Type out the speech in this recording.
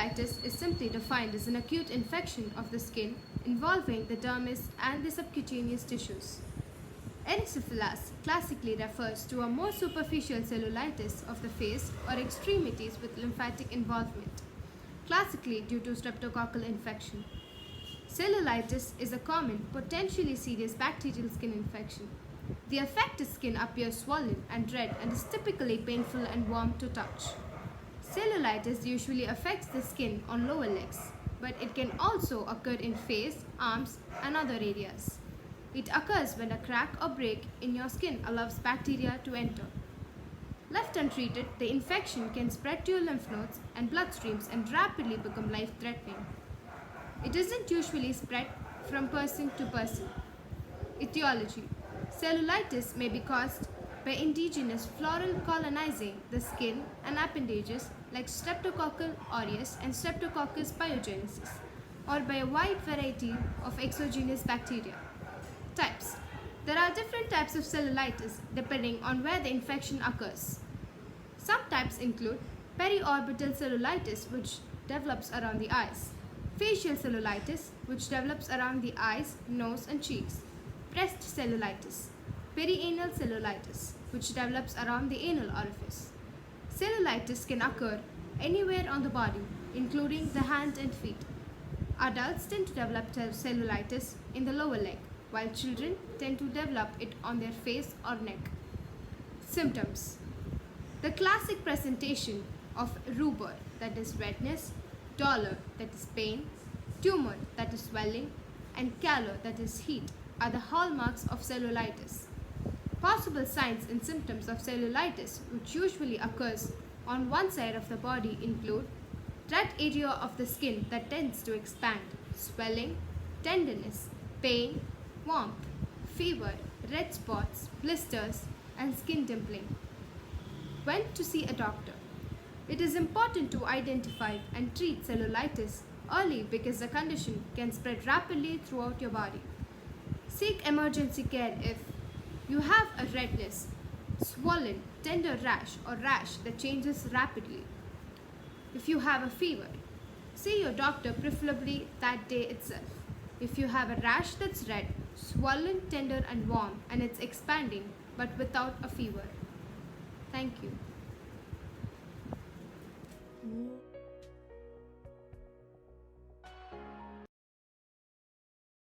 Cellulitis is simply defined as an acute infection of the skin involving the dermis and the subcutaneous tissues. Erysipelas classically refers to a more superficial cellulitis of the face or extremities with lymphatic involvement, classically due to streptococcal infection. Cellulitis is a common, potentially serious bacterial skin infection. The affected skin appears swollen and red and is typically painful and warm to touch. Cellulitis usually affects the skin on lower legs, but it can also occur in face, arms, and other areas. It occurs when a crack or break in your skin allows bacteria to enter. Left untreated, the infection can spread to your lymph nodes and bloodstreams and rapidly become life-threatening. It doesn't usually spread from person to person. Etiology: cellulitis may be caused by indigenous floral colonizing the skin and appendages like Streptococcal aureus and Streptococcus pyogenesis, or by a wide variety of exogenous bacteria. Types: there are different types of cellulitis depending on where the infection occurs. Some types include periorbital cellulitis, which develops around the eyes; facial cellulitis, which develops around the eyes, nose, and cheeks; breast cellulitis; perianal cellulitis, which develops around the anal orifice. Cellulitis can occur anywhere on the body, including the hand and feet. Adults tend to develop cellulitis in the lower leg, while children tend to develop it on their face or neck. Symptoms: the classic presentation of rubor, that is redness; dolor, that is pain; tumor, that is swelling; and calor, that is heat, are the hallmarks of cellulitis. Possible signs and symptoms of cellulitis, which usually occurs on one side of the body, include that area of the skin that tends to expand, swelling, tenderness, pain, warmth, fever, red spots, blisters, and skin dimpling. When to see a doctor? It is important to identify and treat cellulitis early because the condition can spread rapidly throughout your body. Seek emergency care if you have a redness, swollen, tender rash or rash that changes rapidly. If you have a fever, see your doctor preferably that day itself. If you have a rash that's red, swollen, tender, and warm, and it's expanding but without a fever. Thank you.